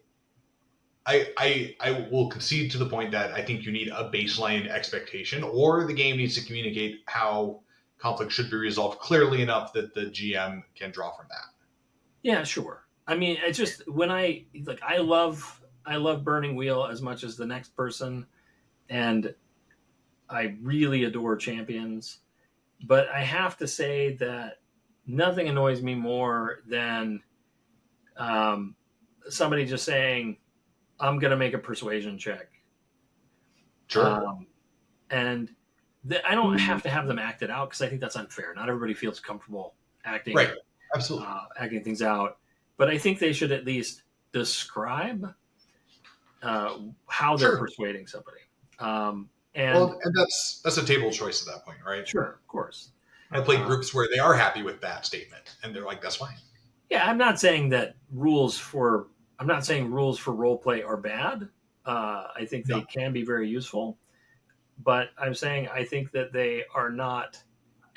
will concede to the point that I think you need a baseline expectation, or the game needs to communicate how conflict should be resolved clearly enough that the GM can draw from that. Yeah, sure. I mean, it's just when I love I love Burning Wheel as much as the next person, and I really adore Champions. But I have to say that nothing annoys me more than um, somebody just saying, "I'm going to make a persuasion check," Sure. and I don't have to have them act it out because I think that's unfair. Not everybody feels comfortable acting Right. Absolutely. acting things out, but I think they should at least describe how they're Sure. persuading somebody. And Well, and that's a table choice at that point, right? sure, of course. I played groups where they are happy with that statement, and they're like, "That's fine." Yeah, I'm not saying that I'm not saying rules for role play are bad. I think they No. can be very useful, but I'm saying I think that they are not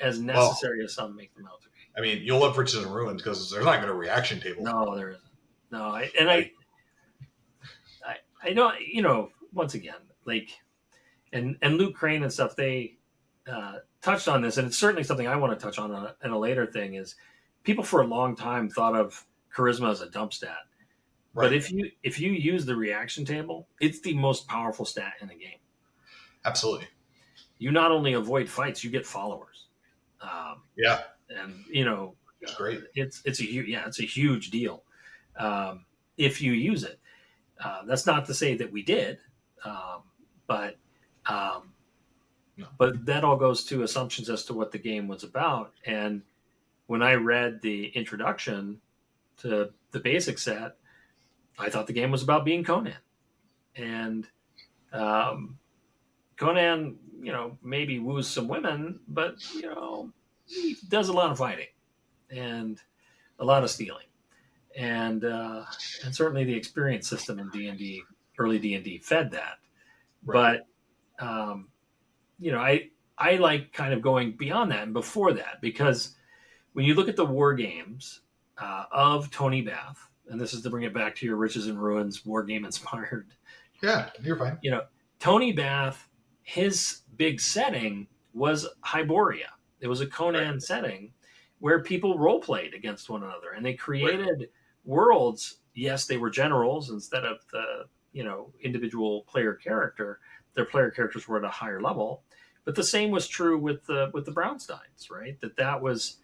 as necessary as some make them out to be. I mean, you'll love Riches and Ruins because there's not even a reaction table. No, there isn't. No, I know, once again, like, and Luke Crane and stuff, they touched on this, and it's certainly something I want to touch on in a later thing. Is people for a long time thought of charisma as a dump stat, Right. but if you use the reaction table, it's the most powerful stat in the game. Absolutely. You not only avoid fights, you get followers. Yeah. And It's great. it's a huge deal if you use it. That's not to say that we did, but No. but that all goes to assumptions as to what the game was about. And when I read the introduction to the basic set, I thought the game was about being Conan, and Conan, maybe woos some women, but he does a lot of fighting and a lot of stealing, and certainly the experience system in D&D, early D&D, fed that. Right. But I like kind of going beyond that and before that, because when you look at the war games of Tony Bath, and this is to bring it back to your Riches and Ruins war game inspired. Yeah, you're fine. Tony Bath, his big setting was Hyboria. It was a Conan setting where people role played against one another, and they created worlds. Yes, they were generals instead of the individual player character. Their player characters were at a higher level, but the same was true with the Brownsteins, right? That was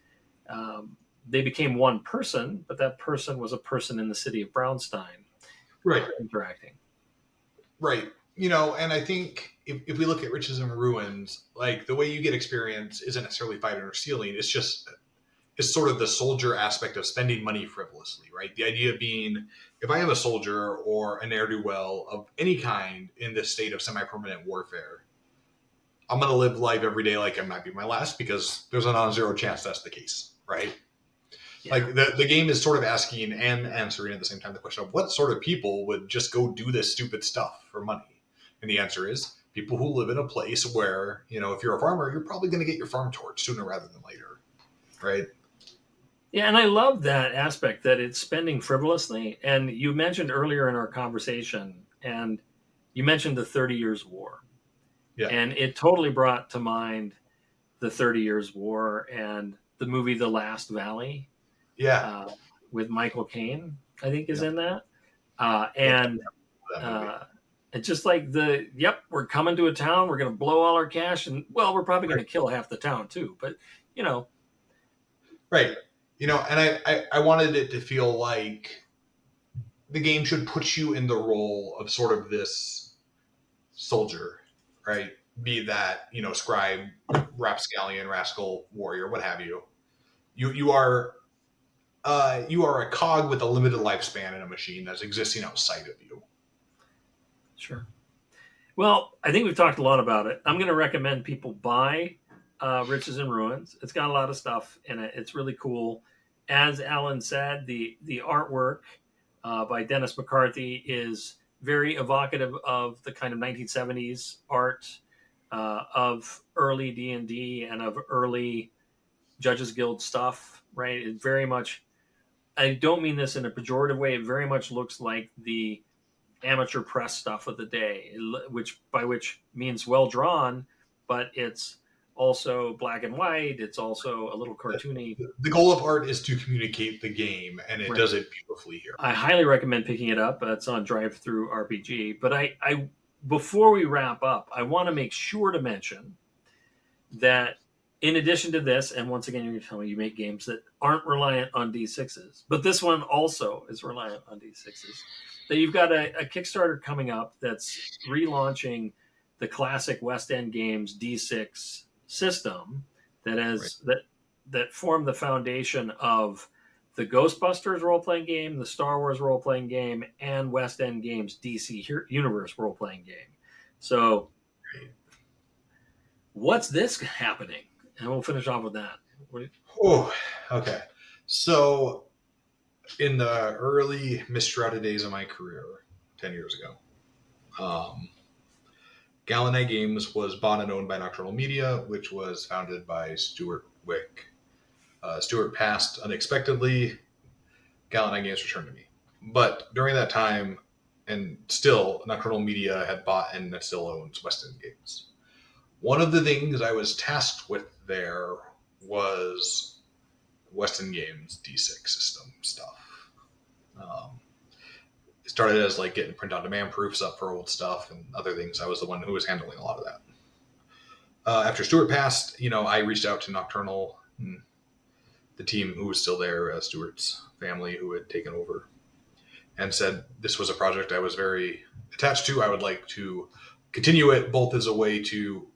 they became one person, but that person was a person in the city of Brownstein, Right. interacting. Right. And I think if we look at Riches and Ruins, like the way you get experience isn't necessarily fighting or stealing. It's sort of the soldier aspect of spending money frivolously, right? The idea being, if I am a soldier or a ne'er-do-well of any kind in this state of semi-permanent warfare, I'm going to live life every day like it might be my last, because there's a non-zero chance that's the case, right? Yeah. Like the game is sort of asking and answering at the same time the question of what sort of people would just go do this stupid stuff for money. And the answer is people who live in a place where, if you're a farmer, you're probably going to get your farm torched sooner rather than later, right? Yeah, and I love that aspect that it's spending frivolously. And you mentioned earlier in our conversation, and you mentioned the 30 Years' War. Yeah. And it totally brought to mind the 30 Years' War and the movie The Last Valley. Yeah. With Michael Caine, I think, is in that. It's just like we're coming to a town, we're going to blow all our cash, and, well, we're probably going to kill half the town too. But, Right. And I wanted it to feel like the game should put you in the role of sort of this soldier, right? Be that, scribe, rapscallion, rascal, warrior, what have you. You are a cog with a limited lifespan in a machine that's existing outside of you. Sure. Well, I think we've talked a lot about it. I'm going to recommend people buy Riches and Ruins. It's got a lot of stuff in it. It's really cool. As Alan said, the artwork by Dennis McCarthy is very evocative of the kind of 1970s art of early D&D and of early Judges Guild stuff, right? It very much, I don't mean this in a pejorative way, it very much looks like the amateur press stuff of the day, which means well drawn, but it's also black and white. It's also a little cartoony. The goal of art is to communicate the game, and it Right. does it beautifully here. I highly recommend picking it up. It's on Drive-Thru RPG. But I before we wrap up, I want to make sure to mention that in addition to this, and once again, you're going to tell me you make games that aren't reliant on D6s, but this one also is reliant on D6s. That you've got a Kickstarter coming up that's relaunching the classic West End Games D6 system that formed the foundation of the Ghostbusters role-playing game, the Star Wars role-playing game, and West End Games DC Universe role-playing game. So, what's this happening? And we'll finish off with that. Oh, okay. So, in the early misshrouded days of my career, 10 years ago, Gallant Games was bought and owned by Nocturnal Media, which was founded by Stuart Wick. Stuart passed unexpectedly. Gallant Games returned to me. But during that time, and still, Nocturnal Media had bought and still owns West End Games. One of the things I was tasked with there was West End Games D6 system stuff. It started as like getting print-on-demand proofs up for old stuff and other things. I was the one who was handling a lot of that. After Stuart passed, I reached out to Nocturnal, the team who was still there, Stuart's family who had taken over, and said this was a project I was very attached to. I would like to continue it both as a way to,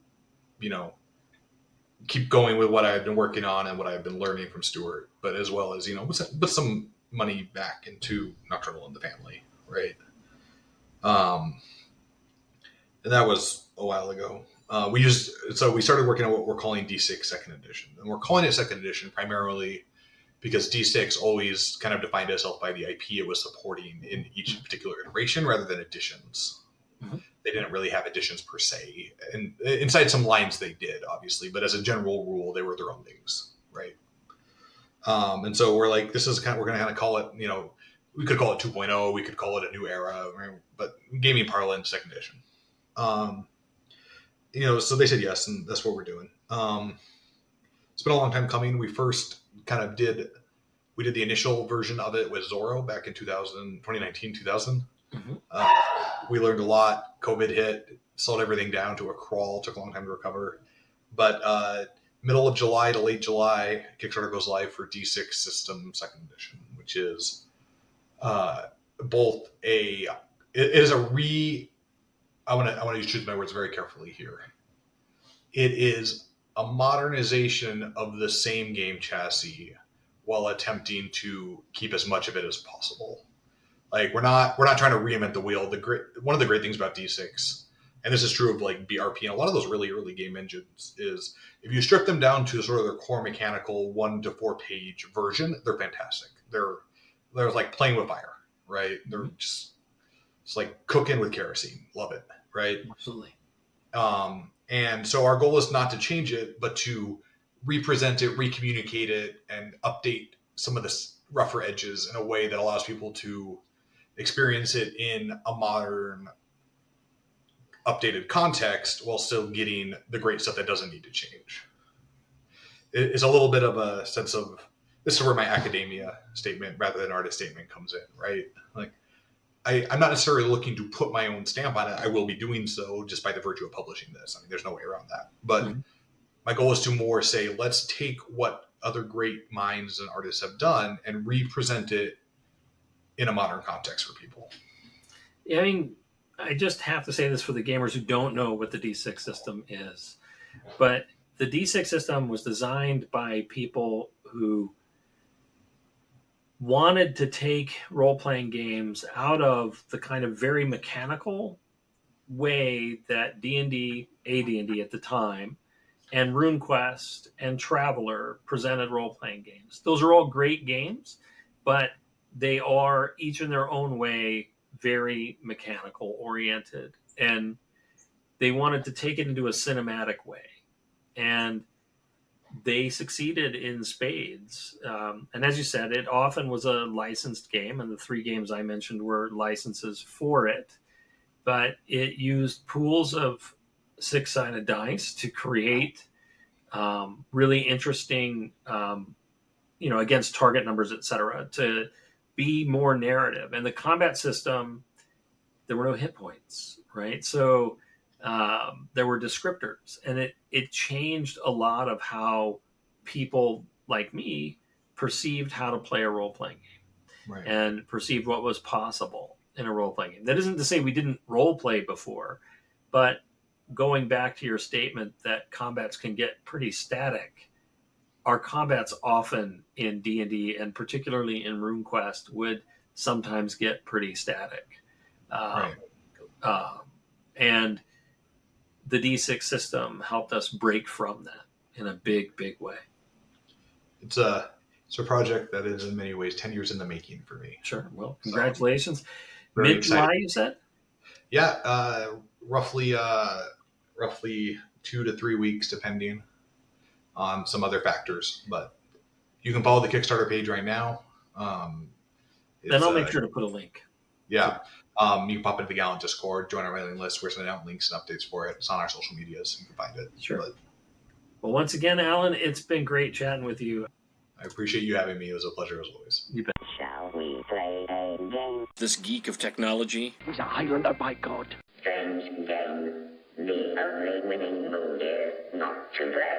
keep going with what I've been working on and what I've been learning from Stuart, but as well as, put some money back into Nocturnal and the family, right? And that was a while ago. We started working on what we're calling D6 Second Edition. And we're calling it Second Edition primarily because D6 always kind of defined itself by the IP it was supporting in each particular iteration rather than editions. Mm-hmm. They didn't really have editions per se. And inside some lines they did, obviously, but as a general rule, they were their own things, right? And so we're like, we're going to kind of call it, we could call it 2.0, we could call it a new era, right? But gaming parlance, Second Edition. So they said yes, and that's what we're doing. It's been a long time coming. We first kind of did the initial version of it with Zorro back in 2019, 2000. Mm-hmm. We learned a lot. COVID hit, slowed everything down to a crawl, took a long time to recover. But middle of July to late July, Kickstarter goes live for D6 System Second Edition, which is I want to choose my words very carefully here. It is a modernization of the same game chassis while attempting to keep as much of it as possible. Like we're not trying to reinvent the wheel. One of the great things about D6, and this is true of like BRP and a lot of those really early game engines, is if you strip them down to sort of their core mechanical 1 to 4 page version, they're fantastic. They're like playing with fire, right? They're just it's like cooking with kerosene. Love it, right? Absolutely. And so our goal is not to change it, but to represent it, recommunicate it, and update some of the rougher edges in a way that allows people to experience it in a modern, updated context while still getting the great stuff that doesn't need to change. It's a little bit of a sense of, this is where my academia statement rather than artist statement comes in, right? Like, I'm not necessarily looking to put my own stamp on it. I will be doing so just by the virtue of publishing this. I mean, there's no way around that. But my goal is to more say, let's take what other great minds and artists have done and represent it in a modern context for people. Yeah, I mean, I just have to say this for the gamers who don't know what the D6 system is. But the D6 system was designed by people who wanted to take role-playing games out of the kind of very mechanical way that D&D at the time, and RuneQuest and Traveller presented role-playing games. Those are all great games, but they are each in their own way very mechanical oriented, and they wanted to take it into a cinematic way. And they succeeded in spades. And as you said, it often was a licensed game, and the 3 games I mentioned were licenses for it. But it used pools of 6-sided dice to create really interesting, against target numbers, etc., to be more narrative. And the combat system, there were no hit points, right? So there were descriptors, and it changed a lot of how people like me perceived how to play a role-playing game, Right. and perceived what was possible in a role-playing game. That isn't to say we didn't role-play before, but going back to your statement that combats can get pretty static, our combats often in D&D, and particularly in RuneQuest, would sometimes get pretty static. Right. And the D6 system helped us break from that in a big, big way. It's a project that is in many ways 10 years in the making for me. Sure. Well, congratulations. So, very Mid-July, excited. you said? Yeah, roughly 2 to 3 weeks, depending on some other factors. But you can follow the Kickstarter page right now. Then I'll make sure to put a link. Yeah. You can pop into the Gallant Discord, join our mailing list. We're sending out links and updates for it. It's on our social medias. You can find it. Sure. But Well, once again, Alan, it's been great chatting with you. I appreciate you having me. It was a pleasure as always. You bet. Shall we play a game? This geek of technology. He's a Highlander, by God. Strange game. The only winning move is not to play.